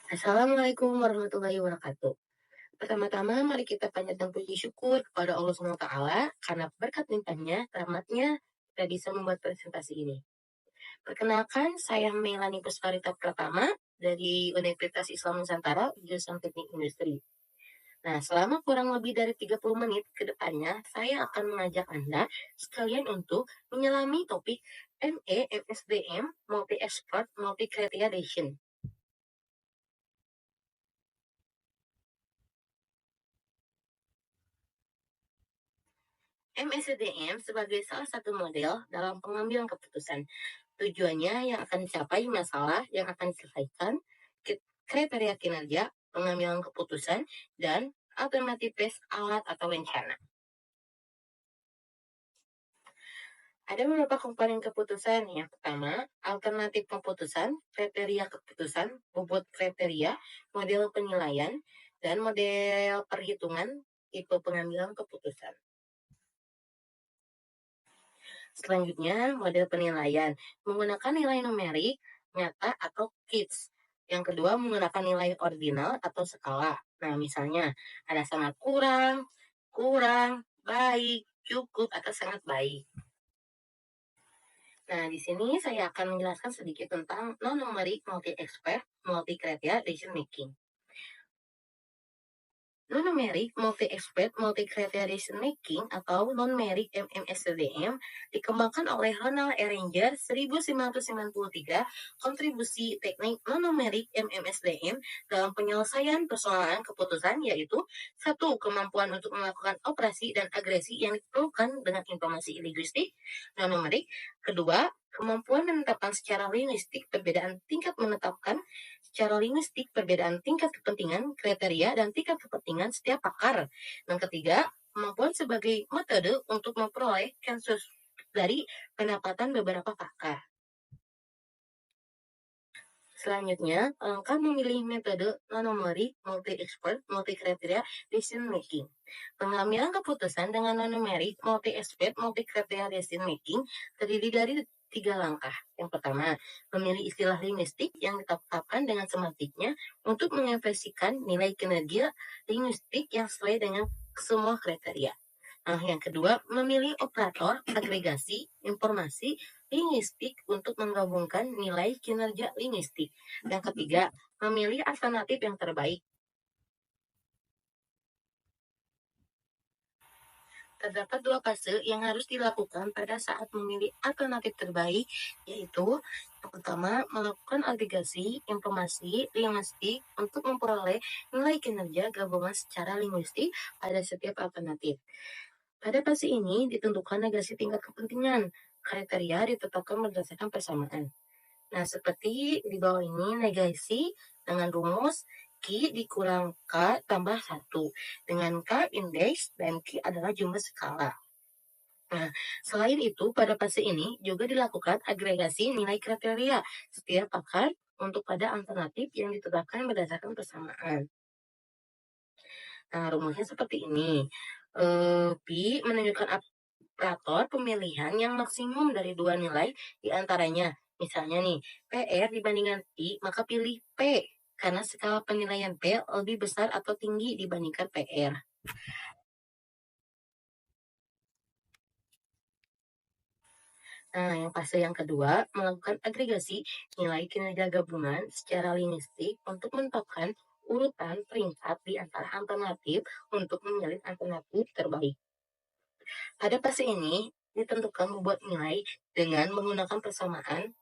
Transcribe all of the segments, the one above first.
Assalamualaikum warahmatullahi wabarakatuh. Pertama-tama mari kita panjatkan puji syukur kepada Allah SWT karena berkat limpahnya, rahmatnya, kita bisa membuat presentasi ini. Perkenalkan, saya Melani Pusparita Pratama dari Universitas Islam Nusantara, jurusan Teknik Industri. Nah, selama kurang lebih dari 30 menit ke depannya, saya akan mengajak Anda sekalian untuk menyelami topik MEMSDM Multi Expert Multi Criteria Decision. MSDM sebagai salah satu model dalam pengambilan keputusan. Tujuannya yang akan dicapai masalah yang akan diselesaikan, kriteria kinerja, pengambilan keputusan, dan alternatif tes alat atau rencana. Ada beberapa komponen keputusan. Yang pertama, alternatif keputusan, kriteria keputusan, bobot kriteria, model penilaian, dan model perhitungan tipe pengambilan keputusan. Selanjutnya, model penilaian menggunakan nilai numerik, nyata, atau kits. Yang kedua, menggunakan nilai ordinal atau skala. Nah, misalnya ada sangat kurang, kurang, baik, cukup, atau sangat baik. Nah, di sini saya akan menjelaskan sedikit tentang non-numeric multi-expert multi-criteria decision making. Non-numeric multi-expert multi-criteria decision making atau non-numeric MMSDM dikembangkan oleh Ronald Erringer 1993, kontribusi teknik non-numeric MMSDM dalam penyelesaian persoalan keputusan yaitu satu, kemampuan untuk melakukan operasi dan agresi yang diperlukan dengan informasi linguistik non-numerik. Kedua, kemampuan menetapkan secara linguistik perbedaan tingkat menetapkan secara linguistik perbedaan tingkat kepentingan, kriteria, dan tingkat kepentingan setiap pakar. Yang ketiga, kemampuan sebagai metode untuk memperoleh konsensus dari pendapatan beberapa pakar. Selanjutnya, langkah memilih metode non-numeric, multi-expert, multi-criteria decision making. Pengambilan keputusan dengan non-numeric, multi-expert, multi-criteria decision making terdiri dari 3 langkah. Yang pertama, memilih istilah linguistik yang ditetapkan dengan semantiknya untuk mengekspresikan nilai kinerja linguistik yang sesuai dengan semua kriteria. Nah, yang kedua, memilih operator agregasi informasi linguistik untuk menggabungkan nilai kinerja linguistik. Yang ketiga, memilih alternatif yang terbaik. Terdapat 2 fase yang harus dilakukan pada saat memilih alternatif terbaik, yaitu yang pertama, melakukan agregasi informasi linguistik untuk memperoleh nilai kinerja gabungan secara linguistik pada setiap alternatif. Pada fase ini ditentukan negasi tingkat kepentingan, kriteria ditetapkan berdasarkan persamaan. Nah, seperti di bawah ini negasi dengan rumus Q dikurang K tambah 1. Dengan K indeks dan Q adalah jumlah skala. Nah, selain itu, pada fase ini juga dilakukan agregasi nilai kriteria setiap pakar untuk pada alternatif yang ditetapkan berdasarkan persamaan. Nah, rumusnya seperti ini. Pi menunjukkan operator pemilihan yang maksimum dari 2 nilai di antaranya. Misalnya nih, PR dibandingkan Pi, maka pilih P karena skala penilaian P lebih besar atau tinggi dibandingkan PR. Nah, yang fase yang kedua, melakukan agregasi nilai kinerja gabungan secara linguistik untuk menetapkan urutan peringkat di antara alternatif untuk menyalin alternatif terbaik. Pada fase ini, ditentukan membuat nilai dengan menggunakan persamaan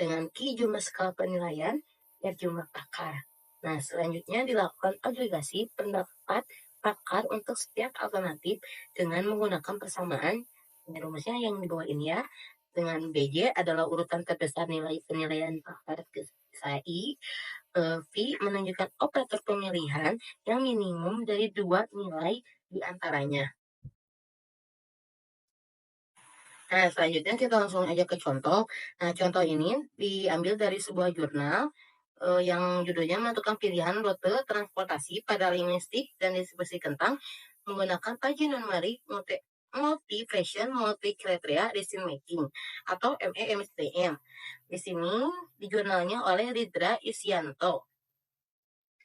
dengan Q jumlah skala penilaian dan jumlah pakar. Nah, selanjutnya dilakukan agregasi pendapat pakar untuk setiap alternatif dengan menggunakan persamaan. Ini rumusnya yang di bawah ini ya. Dengan BJ adalah urutan terbesar nilai penilaian pakar ke SAI. V menunjukkan operator pemilihan yang minimum dari 2 nilai di antaranya. Nah, selanjutnya kita langsung aja ke contoh. Nah, contoh ini diambil dari sebuah jurnal yang judulnya menentukan pilihan rute transportasi pada linguistik dan distribusi kentang menggunakan kajian numerik Motivation Multi-Criteria Decision Making atau MEMSDM. Di sini di jurnalnya oleh Ridra Isyanto.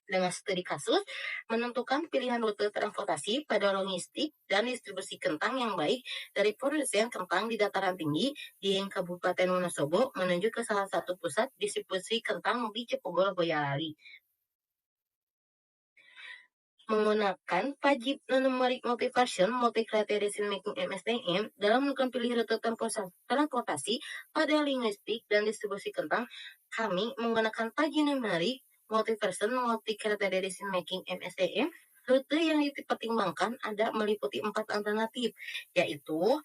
Dengan studi kasus, menentukan pilihan rute transportasi pada logistik dan distribusi kentang yang baik dari produsen kentang di dataran tinggi di Kabupaten Wonosobo menuju ke salah satu pusat distribusi kentang di Cepogor, Boyolali. Menggunakan wajib numeric motivation multi-criteria decision making MSDM dalam menentukan pilih rute transportasi pada linguistik dan distribusi kentang, kami menggunakan wajib numeric motivation multi-criteria decision making MSDM. Rute yang dipertimbangkan ada meliputi 4 alternatif, yaitu 1.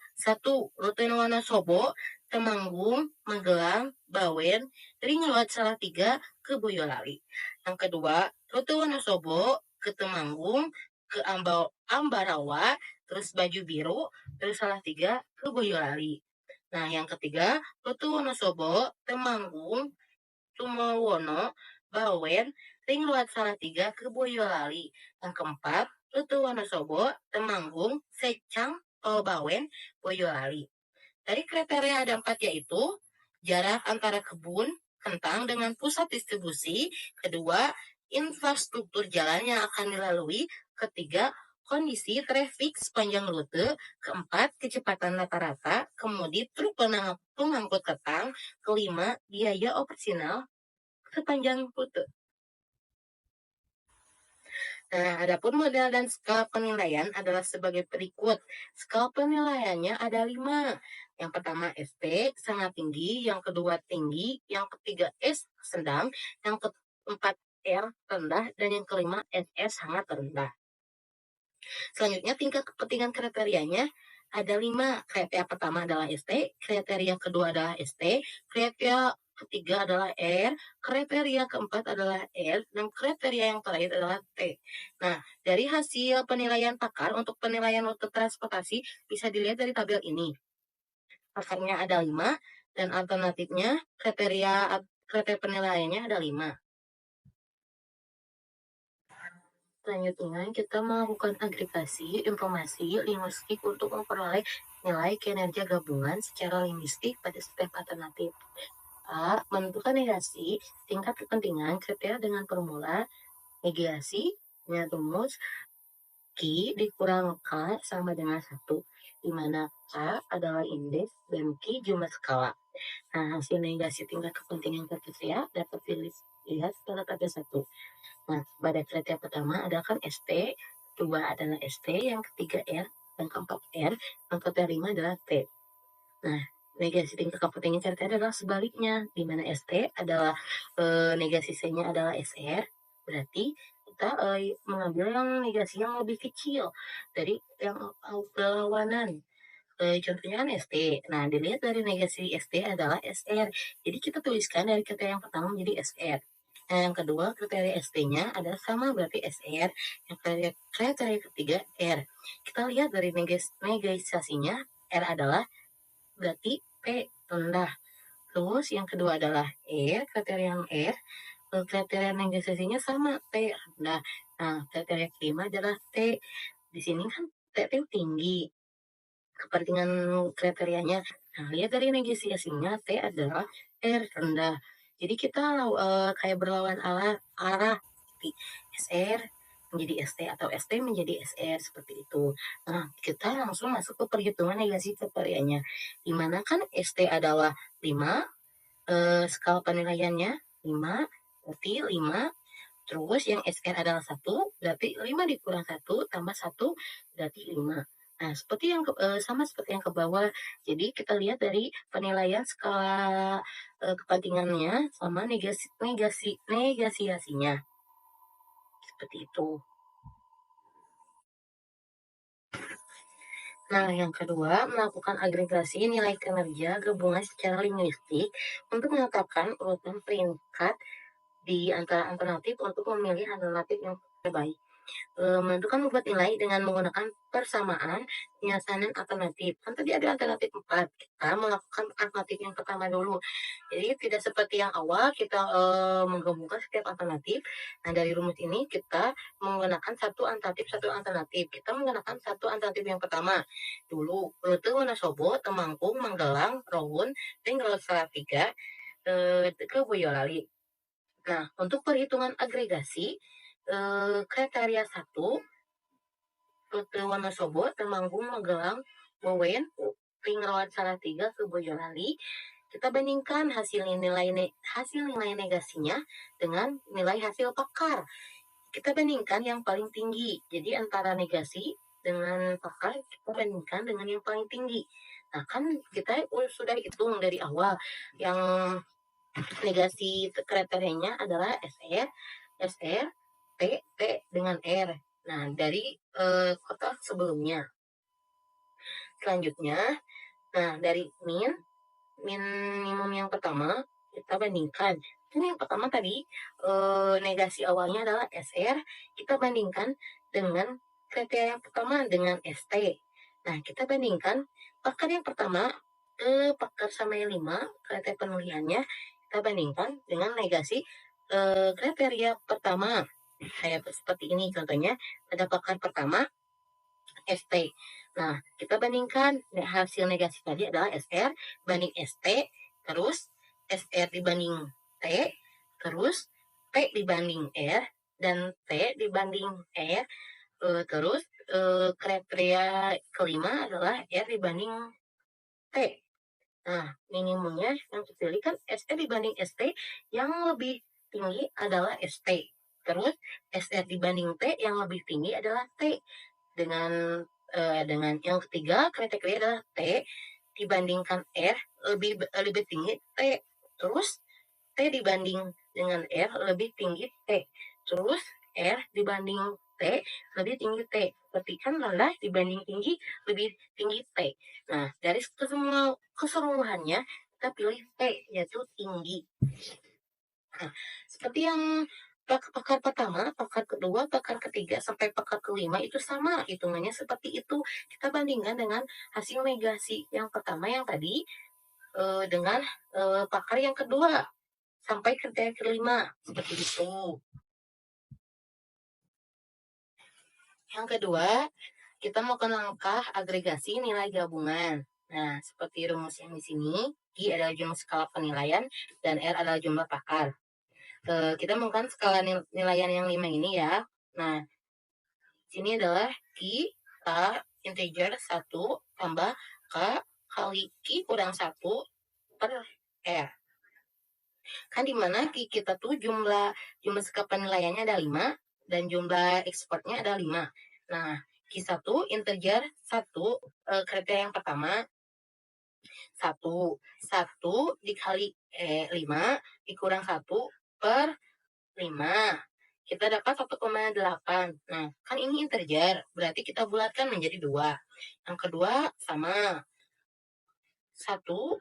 Rute Wonosobo, Temanggung, Magelang, Bawen, Ringelot Salatiga ke Boyolali. Yang kedua, rute Wonosobo ke Temanggung, ke Ambarawa, terus Baju Biru, terus Salatiga ke Boyolali. Nah, yang ketiga, rute Wonosobo, Temanggung, Tumowono, Bawen, Ring Road Salatiga ke Boyolali. Yang keempat, rute Wonosobo, Temanggung, Secang, Tol Bawen, Boyolali. Dari kriteria ada 4, yaitu jarak antara kebun kentang dengan pusat distribusi, kedua, infrastruktur jalan yang akan dilalui, ketiga, kondisi trafik sepanjang rute, keempat, kecepatan rata-rata, kemudian truk pengangkut kentang, kelima, biaya operasional sepanjang rute. Nah, adapun model dan skala penilaian adalah sebagai berikut. Skala penilaiannya ada 5. Yang pertama ST sangat tinggi, yang kedua tinggi, yang ketiga S sedang, yang keempat R rendah, dan yang kelima SS sangat rendah. Selanjutnya tingkat kepentingan kriterianya ada 5. Kriteria pertama adalah ST, kriteria kedua adalah ST, kriteria ketiga adalah R, kriteria keempat adalah R, dan kriteria yang terakhir adalah T. Nah, dari hasil penilaian pakar untuk penilaian rute transportasi bisa dilihat dari tabel ini. Pakarnya ada 5, dan alternatifnya kriteria penilaiannya ada 5. Selanjutnya, kita melakukan agregasi informasi linguistik untuk memperoleh nilai kinerja gabungan secara linguistik pada setiap alternatif. A. Menentukan negasi, tingkat kepentingan, kriteria dengan formula, negasi, dengan rumus, Q dikurang K sama dengan 1, di mana K adalah indeks dan Q jumlah skala. Nah, hasil negasi tingkat kepentingan kriteria dapat dilihat pada tabel 1. Nah, pada kriteria pertama adalah kan ST, kedua adalah ST, yang ketiga R, yang keempat R, yang kelima adalah T. Nah, negasi tingkat kepentingan kriteria adalah sebaliknya, di mana ST adalah negasi C-nya adalah SR, berarti kita mengambil yang negasi yang lebih kecil dari yang berlawanan. Contohnya kan ST. Nah, dilihat dari negasi ST adalah SR. Jadi kita tuliskan dari kriteria yang pertama menjadi SR. Nah, yang kedua kriteria ST-nya adalah sama berarti SR. Yang kriteria ketiga R. Kita lihat dari negasiasinya R adalah berarti P rendah. Terus yang kedua adalah R, kriteria yang R. Kriteria negasiasinya sama T rendah. Nah, kriteria kelima adalah T. Di sini kan T itu tinggi kepentingan kriterianya. Nah, lihat dari negasiasinya T adalah R rendah. Jadi kita kayak berlawan arah seperti SR menjadi ST atau ST menjadi SR seperti itu. Nah, kita langsung masuk ke perhitungan negasi kriterianya. Di mana kan ST adalah 5, skala penilaiannya 5, berarti 5. Terus yang SR adalah 1, berarti 5 dikurang 1 tambah 1 berarti 5. Nah, seperti yang sama seperti yang ke bawah. Jadi kita lihat dari penilaian skala kepentingannya sama negasiasinya. Seperti itu. Nah, yang kedua, melakukan agregasi nilai kinerja gabungan secara linguistik untuk menetapkan urutan peringkat di antara alternatif untuk memilih alternatif yang terbaik. Menentukan membuat nilai dengan menggunakan persamaan, penyiasatan alternatif. Kan tadi ada alternatif 4, kita melakukan alternatif yang pertama dulu. Jadi tidak seperti yang awal kita menggabungkan setiap alternatif. Nah, dari rumus ini kita menggunakan satu alternatif. Kita menggunakan satu alternatif yang pertama dulu. Rute Wonosobo, Temanggung, Magelang, Rohun, Tinggal Salatiga, ke Boyolali. Nah, untuk perhitungan agregasi, kriteria 1, rute Wonosobo, Temanggung, Magelang, Bowen, Ring Road Salatiga ke Boyolali, kita bandingkan hasil nilai negasinya dengan nilai hasil pakar. Kita bandingkan yang paling tinggi. Jadi antara negasi dengan pakar kita bandingkan dengan yang paling tinggi. Nah, kan kita sudah hitung dari awal yang negasi kriterianya adalah SR, T dengan R. Nah, dari kotak sebelumnya. Selanjutnya, nah dari minimum yang pertama kita bandingkan. Ini yang pertama tadi negasi awalnya adalah SR, kita bandingkan dengan kriteria yang pertama dengan ST. Nah, kita bandingkan pakar yang pertama pakar sama yang 5, kriteria penulisannya kita bandingkan dengan negasi kriteria pertama. Kayak seperti ini contohnya, ada pakar pertama ST. Nah, kita bandingkan hasil negasi tadi adalah SR banding ST, terus SR dibanding T, terus T dibanding R, dan T dibanding R, terus kriteria kelima adalah R dibanding T. Nah, minimumnya yang terpilih kan SR dibanding ST, yang lebih tinggi adalah ST. Terus SR dibanding T, yang lebih tinggi adalah T. Dengan yang ketiga kriteria adalah T dibandingkan R lebih tinggi T. Terus T dibanding dengan R lebih tinggi T. Terus R dibanding T lebih tinggi T. Petikan rendah dibanding tinggi lebih tinggi T. Nah, dari keseluruhannya kita pilih T, yaitu tinggi. Nah, seperti yang pakar pertama, pakar kedua, pakar ketiga, sampai pakar kelima itu sama hitungannya seperti itu. Kita bandingkan dengan hasil negasi yang pertama yang tadi dengan pakar yang kedua sampai kriteria kelima seperti itu. Yang kedua, kita melakukan langkah agregasi nilai gabungan. Nah, seperti rumus yang di sini, G adalah jumlah skala penilaian dan R adalah jumlah pakar. Kita melakukan skala nilaian yang 5 ini ya. Nah, sini adalah Q, K, integer 1 tambah K kali Q kurang 1 per R. Kan dimana Q kita tuh jumlah skala penilaiannya ada 5 dan jumlah ekspornya ada 5. Nah, Q1 integer 1 kriteria yang pertama 1 dikali 5 dikurang 1 per 5. Kita dapat 1,8. Nah, kan ini integer, berarti kita bulatkan menjadi 2. Yang kedua sama 1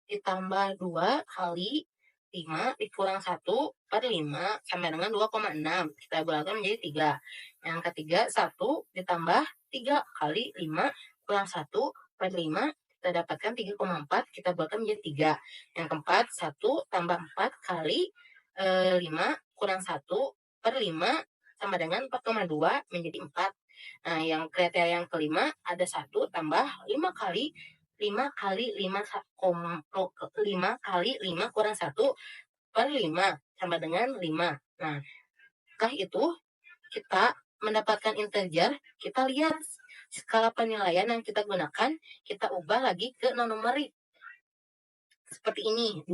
ditambah 2 kali 5 dikurang 1 per 5 sama dengan 2,6. Kita bulatkan menjadi 3. Yang ketiga 1 ditambah 3 kali 5 kurang 1 per 5 kita dapatkan 3,4, kita buatkan menjadi 3. Yang keempat 1 tambah 4 kali 5 kurang 1 per 5 sama dengan 4,2 menjadi 4. Nah, yang kriteria yang kelima ada 1 tambah 5 kali 5 kali 5 kali 5 kurang 1 per 5 sama dengan 5. Nah, setelah itu kita mendapatkan integer, kita lihat skala penilaian yang kita gunakan, kita ubah lagi ke non numerik. Seperti ini, 2.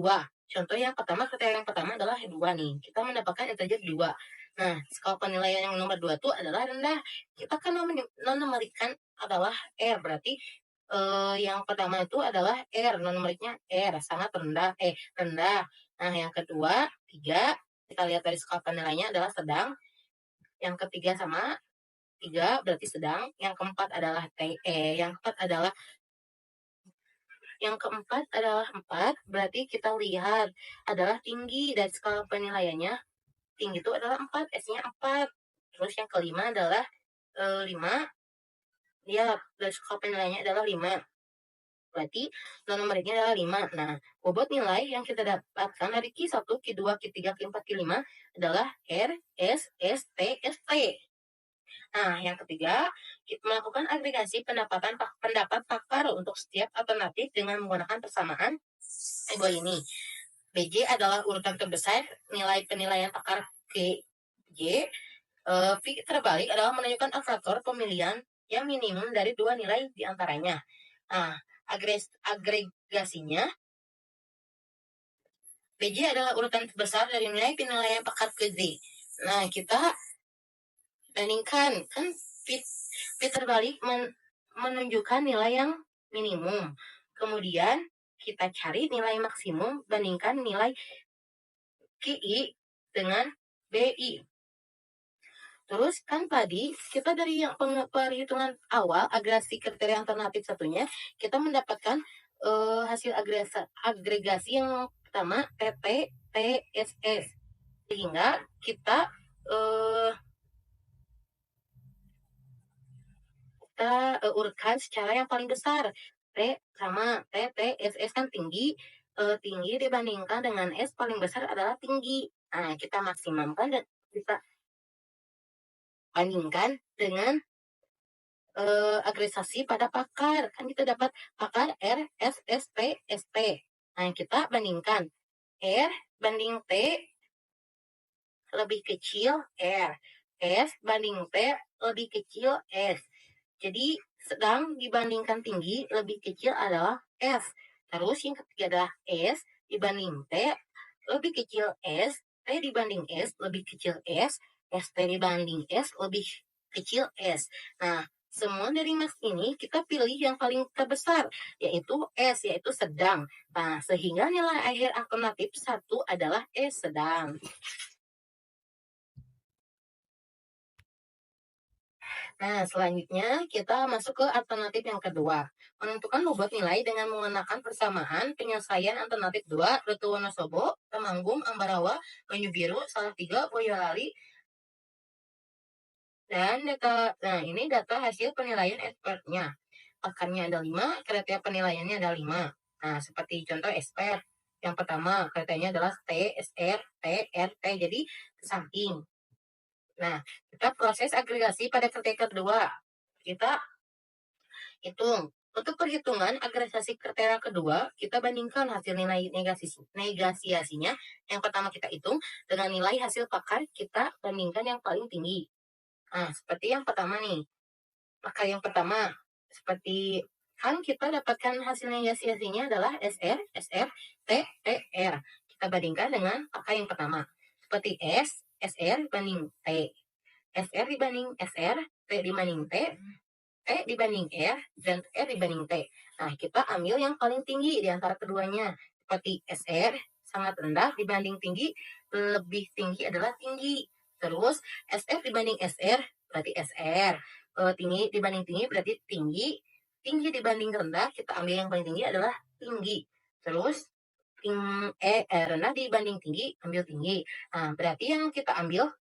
Contoh yang pertama, kriteria yang pertama adalah 2 nih. Kita mendapatkan integer 2. Nah, skala penilaian yang nomor 2 itu adalah rendah. Kita kan non numerikkan adalah R, berarti yang pertama itu adalah R, non numeriknya R, sangat rendah. Rendah. Nah, yang kedua, 3. Kita lihat dari skala penilaiannya adalah sedang. Yang ketiga sama 3 berarti sedang. Yang keempat adalah yang keempat adalah 4, berarti kita lihat adalah tinggi dari skala penilaiannya. Tinggi itu adalah 4, S-nya 4. Terus yang kelima adalah 5, ya garis skala penilaiannya adalah 5. Berarti nomornya adalah 5. Nah, bobot nilai yang kita dapatkan dari Q1, Q2, Q3, Q4, Q5 adalah R, S, S, T, S, T. Nah, yang ketiga, kita melakukan agregasi pendapat pakar untuk setiap alternatif dengan menggunakan persamaan dua ini. BJ adalah urutan terbesar nilai penilaian pakar J. V terbalik adalah menunjukkan faktor pemilihan yang minimum dari dua nilai diantaranya. Nah, agregasinya, BJ adalah urutan terbesar dari nilai penilaian pakar ke Z. Nah, kita bandingkan, kan V terbalik menunjukkan nilai yang minimum. Kemudian kita cari nilai maksimum, bandingkan nilai QI dengan BI. Terus kan tadi kita dari yang perhitungan awal agregasi kriteria alternatif satunya, kita mendapatkan hasil agregasi yang pertama TT, TSS. Sehingga kita urutkan secara yang paling besar. T sama T, SS kan tinggi, tinggi dibandingkan dengan S paling besar adalah tinggi. Nah, kita maksimumkan dan kita bandingkan dengan agregasi pada pakar. Kan kita dapat pakar R, S, S, T, S, T. Nah, kita bandingkan R banding T lebih kecil R. S banding T lebih kecil S. Jadi, sedang dibandingkan tinggi lebih kecil adalah S. Terus yang ketiga adalah S dibanding T lebih kecil S. T dibanding S lebih kecil S. ST dibanding S lebih kecil S. Nah, semua dari mas ini kita pilih yang paling terbesar, yaitu S, yaitu sedang. Nah, sehingga nilai akhir alternatif 1 adalah S sedang. Nah, selanjutnya kita masuk ke alternatif yang kedua. Menentukan bobot nilai dengan menggunakan persamaan penyelesaian alternatif 2, Rute Wonosobo, Temanggung, Ambarawa, Banyu Biru, Salatiga, Boyolali, dan data. Nah, ini data hasil penilaian expertnya. Pakarnya ada 5, kriteria penilaiannya ada 5. Nah, seperti contoh expert. Yang pertama, kriterianya adalah T, SR, T, R, T. Jadi, ke samping. Nah, kita proses agregasi pada kriteria kedua. Kita hitung. Untuk perhitungan agregasi kriteria kedua, kita bandingkan hasil nilai negasiasinya. Yang pertama kita hitung dengan nilai hasil pakar, kita bandingkan yang paling tinggi. Nah, seperti yang pertama nih. Pakar yang pertama, seperti kan kita dapatkan hasil negasiasinya adalah SR, SR, T, T, R. Kita bandingkan dengan pakar yang pertama. Seperti S, SR banding T. SR dibanding SR, T dibanding T, T dibanding R, dan R dibanding T. Nah, kita ambil yang paling tinggi di antara keduanya. Seperti SR sangat rendah dibanding tinggi, lebih tinggi adalah tinggi. Terus SR dibanding SR berarti SR. Tinggi dibanding tinggi berarti tinggi. Tinggi dibanding rendah, kita ambil yang paling tinggi adalah tinggi. Terus rendah dibanding tinggi, ambil tinggi. Nah, berarti yang kita ambil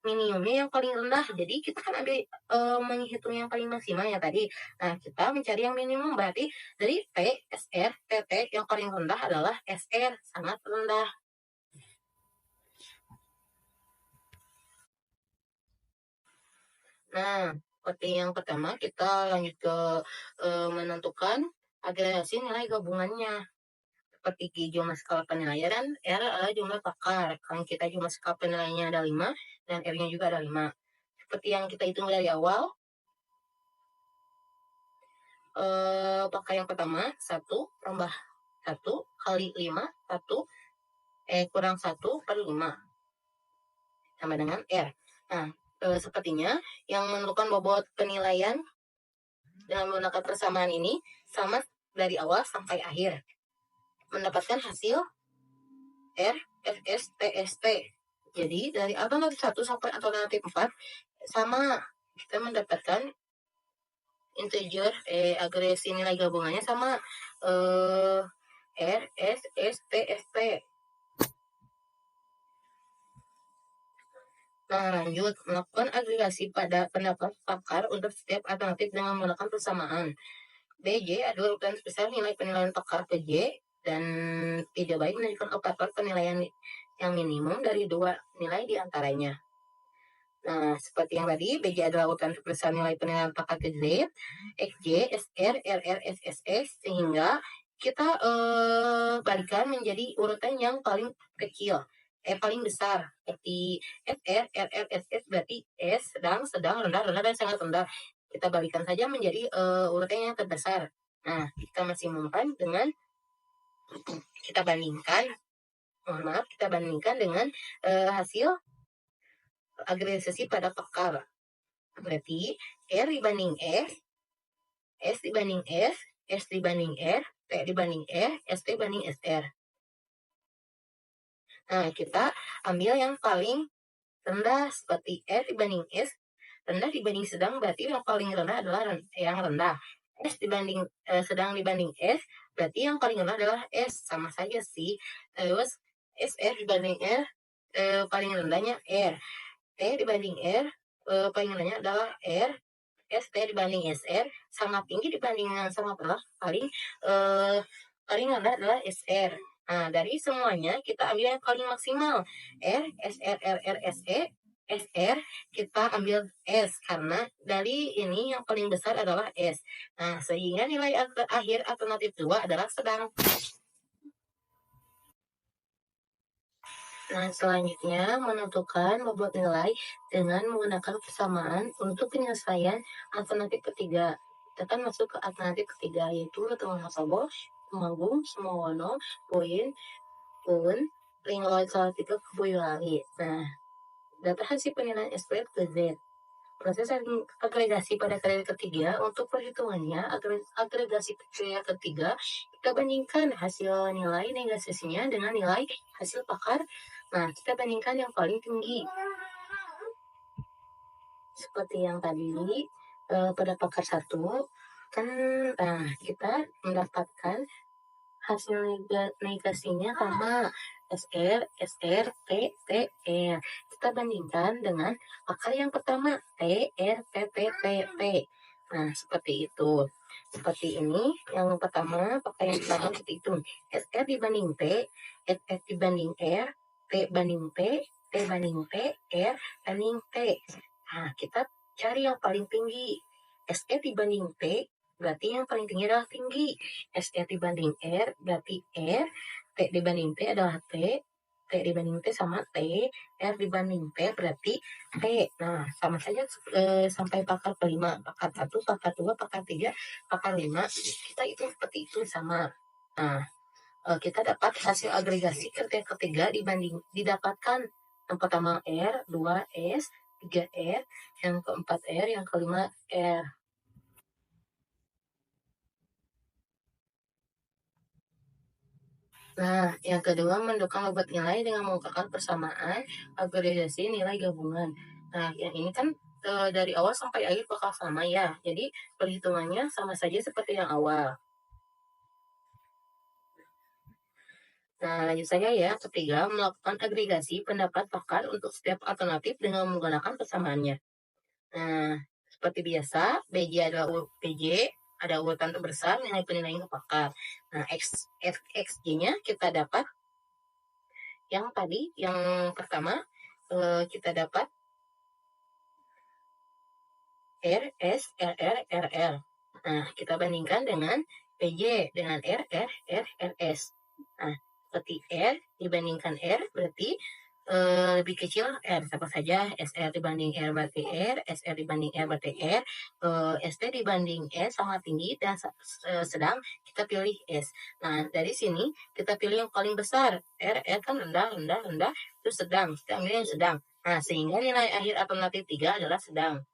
minimumnya yang paling rendah. Jadi kita kan ambil menghitung yang paling maksimal ya tadi. Nah, kita mencari yang minimum, berarti dari T, SR, TT yang paling rendah adalah SR, sangat rendah. Nah, seperti yang pertama kita lanjut ke menentukan agregasi nilai gabungannya. Seperti di jumlah skala penilaian, R adalah jumlah pakar. Kan kita jumlah skala penilaiannya ada 5 dan R-nya juga ada 5. Seperti yang kita hitung dari awal, pakar yang pertama 1 tambah 1 kali 5 kurang 1 per 5 sama dengan R. Nah, sepertinya yang menentukan bobot penilaian dengan menggunakan persamaan ini sama dari awal sampai akhir, mendapatkan hasil R, FS, TST. Jadi dari alternatif 1 sampai alternatif 4 sama, kita mendapatkan integer agregasi nilai gabungannya sama R, S, S, T, S, T. Nah, lanjut, melakukan agregasi pada pendapat pakar untuk setiap alternatif dengan menggunakan persamaan. BJ adalah urutan besar nilai penilaian pakar PJ, dan tidak baik menunjukkan operator penilaian yang minimum dari dua nilai di antaranya. Nah, seperti yang tadi, BJ adalah urutan besar nilai penilaian pakar PJ, XJ, SR, RR, SSS, sehingga kita balikan menjadi urutan yang paling kecil, paling besar. Seperti SR, RR, SS berarti S, sedang, rendah, dan sangat rendah. Kita balikan saja menjadi urutan yang terbesar. Nah, kita masih mempan dengan kita bandingkan, kita bandingkan dengan hasil agregasi pada pakar. Berarti R dibanding S dibanding S dibanding R, T dibanding R, ST banding SR. Nah, kita ambil yang paling rendah seperti R dibanding S, rendah dibanding sedang, berarti yang paling rendah adalah yang rendah. S dibanding sedang dibanding S, berarti yang paling rendah adalah S, sama saja sih. Terus SR dibanding R, paling rendahnya R. T dibanding R, paling rendahnya adalah R. ST dibanding SR, sangat tinggi dibanding yang sangat rendah, paling rendah adalah SR. Nah, dari semuanya kita ambil yang paling maksimal, R, SR, RR, SE, SR, kita ambil S, karena dari ini yang paling besar adalah S. Nah, sehingga nilai akhir alternatif 2 adalah sedang. Nah, selanjutnya menentukan bobot nilai dengan menggunakan persamaan untuk penyelesaian alternatif ketiga. Kita kan masuk ke alternatif ketiga, yaitu Wonosobo, Temanggung, Sumowono, Poin, Pun, Lingloi, Salatiga, Boyolali. Nah, data hasil penilaian SPF ke Z. Proses agregasi pada kriteria ketiga, untuk perhitungannya agregasi kriteria ketiga, kita bandingkan hasil nilai negasinya dengan nilai hasil pakar. Nah, kita bandingkan yang paling tinggi. Seperti yang tadi, pada pakar 1, kan kita mendapatkan hasil negasinya sama SR, SR, T, T, R. Kita bandingkan dengan pakar yang pertama, T, R, T, T, T, T. Nah, seperti itu. Seperti ini, yang pertama, pakar yang pertama seperti itu. SR dibanding T, SR dibanding R, T banding T, T banding T, R banding T. Nah, kita cari yang paling tinggi. SR dibanding T, berarti yang paling tinggi adalah tinggi. SR dibanding R, berarti R. T dibanding T adalah T. T dibanding T sama T. R dibanding T berarti T. Nah, sama saja sampai pakar kelima. Pakar 1, pakar 2, pakar 3, pakar 5. Kita itu seperti itu sama. Nah, kita dapat hasil agregasi kriteria ketiga didapatkan yang pertama R, 2 S, 3 R, yang keempat R, yang kelima R. Nah, yang kedua menentukan bobot nilai dengan menggunakan persamaan agregasi nilai gabungan. Nah, yang ini kan dari awal sampai akhir bakal sama ya. Jadi perhitungannya sama saja seperti yang awal. Nah, lanjut saja ya. Ketiga, melakukan agregasi pendapat pakar untuk setiap alternatif dengan menggunakan persamaannya. Nah, seperti biasa, BJ adalah PJ, ada urutan terbesar nilai penilaian ke pakar. Nah, XJ-nya kita dapat yang tadi, yang pertama, kita dapat R, S, RR, RL. Nah, kita bandingkan dengan PJ dengan R, R, R, RS. Nah, seperti R dibandingkan R berarti lebih kecil R, sama saja SR dibanding R berarti R, SR dibanding R berarti R, ST dibanding S sangat tinggi dan sedang, kita pilih S. Nah, dari sini kita pilih yang paling besar. R kan rendah, rendah, rendah, itu sedang, kita ambil yang sedang. Nah, sehingga nilai akhir alternatif 3 adalah sedang.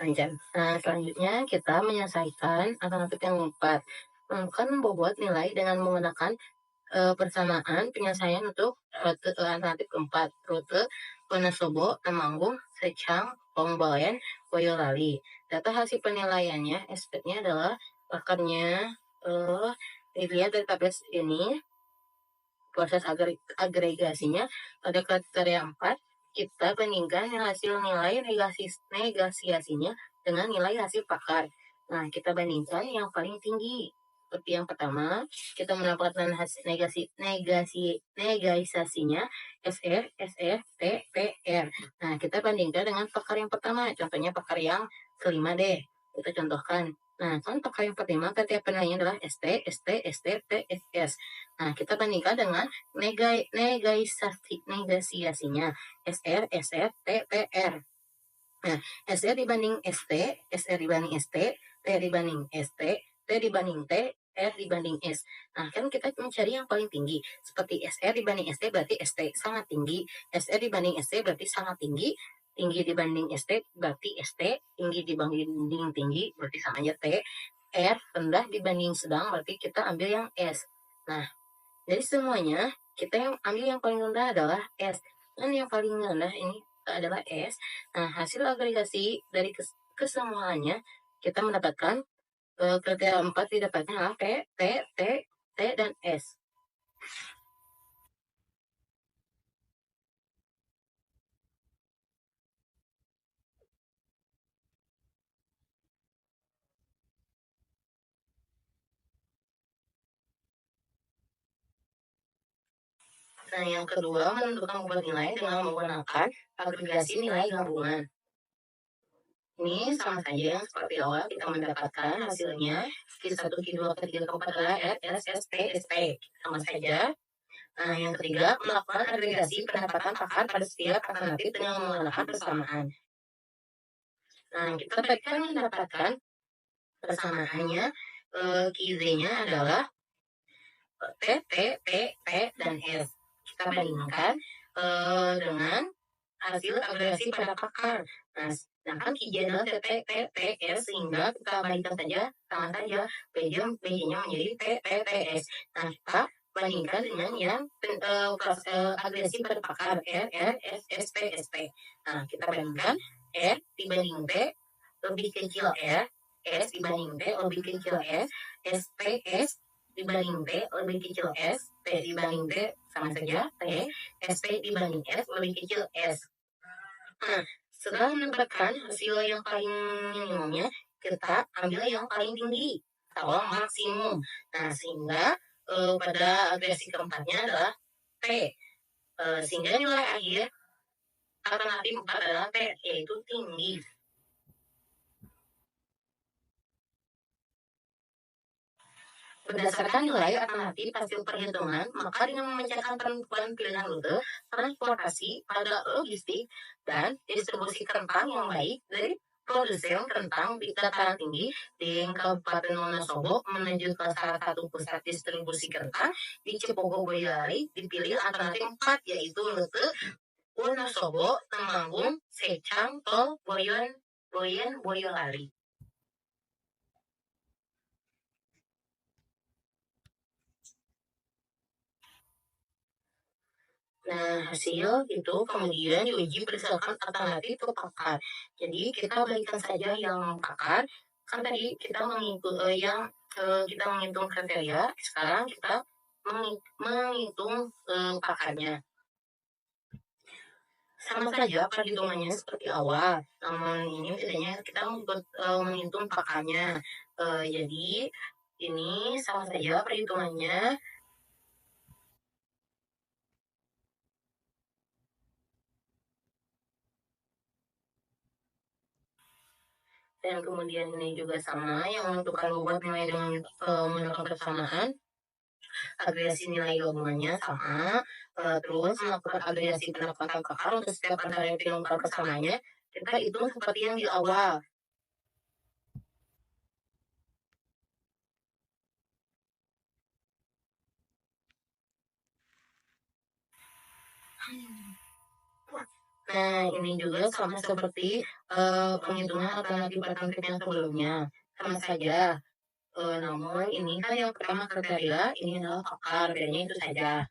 Nah, selanjutnya kita menyelesaikan alternatif yang keempat. Menemukan bobot nilai dengan menggunakan persamaan penyelesaian untuk alternatif keempat, rute Wonosobo, Temanggung, Secang, Pongbolen, Boyolali. Data hasil penilaiannya, SPT-nya adalah pakarnya dilihat dari tabel ini. proses agregasinya pada kriteria 4, kita bandingkan hasil nilai negasiasinya dengan nilai hasil pakar. Nah, kita bandingkan yang paling tinggi. Seperti yang pertama, kita mendapatkan hasil negasiasinya SR, SR, T, PR. Nah, kita bandingkan dengan pakar yang pertama. Contohnya pakar yang kelima deh. Kita contohkan. Nah, kan pakar yang pertama kriteria penilaiannya adalah ST, ST, ST, T, SS. Nah, kita bandingkan dengan negasiasinya SR, SR, T, PR. Nah, SR dibanding ST, SR dibanding ST, T dibanding ST, T dibanding T, R dibanding S. Nah, kan kita mencari yang paling tinggi. Seperti SR dibanding ST berarti ST sangat tinggi. SR dibanding ST berarti sangat tinggi. Tinggi dibanding ST berarti ST. Tinggi dibanding tinggi berarti sama aja T. R rendah dibanding sedang berarti kita ambil yang S. Nah, jadi semuanya kita yang ambil yang paling rendah adalah S. Dan yang paling rendah ini adalah S. Nah, hasil agregasi dari kesemuanya kita mendapatkan kriteria 4 didapatkan adalah T, T, T, T, dan S. Nah, yang kedua, menentukan bobot nilai dengan menggunakan agregasi nilai gabungan. Ini sama saja yang seperti awal kita mendapatkan hasilnya Q1, Q2, Q3, Q4 adalah R, S, S, T, S, T. Sama saja. Nah, yang ketiga, melakukan agregasi pendapatan pakar pada setiap alternatif dengan menggunakan persamaan. Nah, kita tadi kan mendapatkan persamaannya, QZ-nya adalah T, T, T, T, dan S. Kita bandingkan dengan hasil agregasi pada pakar. Nah, sedangkan QJ adalah T, T, T, T, S, sehingga kita bandingkan saja, sama saja, PJ-nya menjadi T, T, T, S. Nah, kita bandingkan dengan yang agregasi pada pakar R, R, S, S, T, S, T. Nah, kita bandingkan R dibanding T lebih kecil R, S dibanding T lebih kecil S, S, T, S dibanding T lebih kecil S, T dibanding T sama saja T, SP dibanding S lebih kecil S. Nah, setelah mendapatkan hasil yang paling minimumnya, kita ambil yang paling tinggi atau maksimum. Nah, sehingga pada agregasi keempatnya adalah T. Sehingga nilai akhir alternatif 4 adalah T, yaitu tinggi. Berdasarkan nilai alternatif hasil perhitungan, maka dengan memecahkan penentuan pilihan rute, transportasi pada logistik, dan distribusi kentang yang baik dari produsen kentang di dataran tinggi di Kabupaten Wonosobo menuju ke salah satu pusat distribusi kentang di Cipogo Boyolali, dipilih alternatif 4, yaitu rute Wonosobo, Temanggung, Secang, Tol, Boyolali. Nah, hasil itu kemudian diuji berdasarkan alternatif ke pakar. Jadi kita berikan saja yang pakar. Kan tadi kita kita menghitung kriteria. Sekarang kita menghitung pakarnya. Sama saja perhitungannya seperti awal. Namun ini bedanya kita menghitung pakarnya. Jadi ini sama saja perhitungannya. Dan kemudian ini juga sama yang menentukan bobot nilai dengan menggunakan persamaan, agregasi nilai gabungannya sama, terus melakukan agregasi pendapatan pakar untuk setiap antara yang dilakukan persamaannya, kita hitung seperti yang di awal. Nah, ini juga sama seperti penghitungan alternatif alternatif yang sebelumnya, sama saja. Namun ini kan yang pertama kriteria, ini adalah pakar, bedanya itu saja.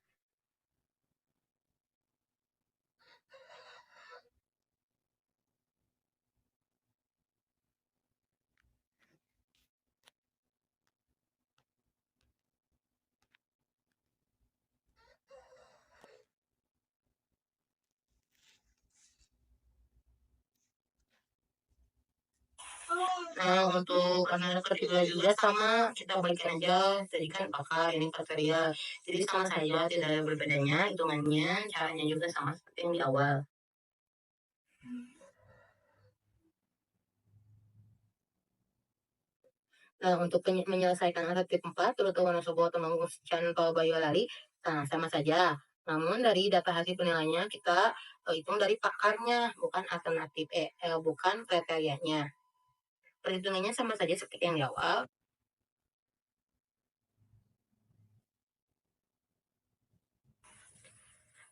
Nah, untuk anak ketiga juga sama, kita balikin aja, tadi kan Kakak, ini Kak Feria. Jadi sama saja, tidak ada berbedanya hitungannya, caranya juga sama seperti yang di awal. Nah, untuk menyelesaikan alternatif 4, rute Wonosobo, Temanggung, Cantol, Boyolali, nah sama saja. Namun dari data hasil penilaiannya kita hitung dari pakarnya, bukan alternatif bukan kriterianya. Perhitungannya sama saja seperti yang di awal.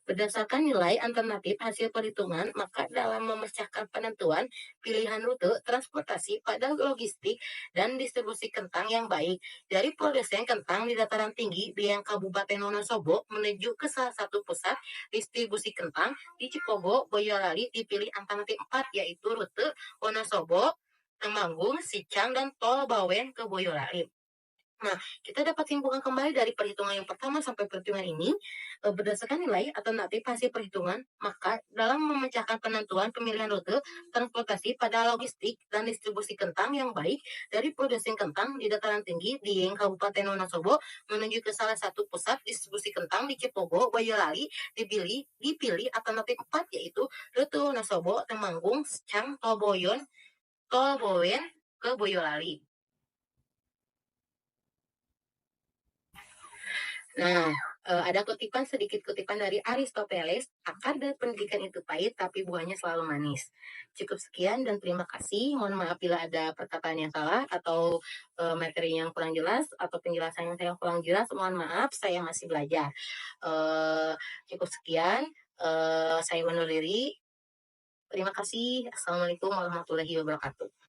Berdasarkan nilai alternatif hasil perhitungan, maka dalam memecahkan penentuan pilihan rute transportasi pada logistik dan distribusi kentang yang baik dari produsen kentang di dataran tinggi di yang Kabupaten Wonosobo menuju ke salah satu pusat distribusi kentang di Cipogo, Boyolali dipilih alternatif 4 yaitu rute Wonosobo, Temanggung, Sicang, dan Tol Bawen ke Boyolali. Nah, kita dapat simpulkan kembali dari perhitungan yang pertama sampai perhitungan ini, berdasarkan nilai alternatif hasil perhitungan, maka dalam memecahkan penentuan pemilihan rute transportasi pada logistik dan distribusi kentang yang baik dari produsen kentang di dataran tinggi di Kabupaten Wonosobo menuju ke salah satu pusat distribusi kentang di Cipogo, Boyolali dipilih alternatif 4 yaitu rute Wonosobo, Temanggung, Secang, Tol Bowen ke Boyolali. Nah, ada sedikit kutipan dari Aristoteles, akar dari pendidikan itu pahit, tapi buahnya selalu manis. Cukup sekian dan terima kasih. Mohon maaf bila ada perkataan yang salah atau materi yang kurang jelas atau penjelasan yang saya kurang jelas. Mohon maaf, saya masih belajar. Eh, Cukup sekian. Saya undur diri. Terima kasih. Assalamualaikum warahmatullahi wabarakatuh.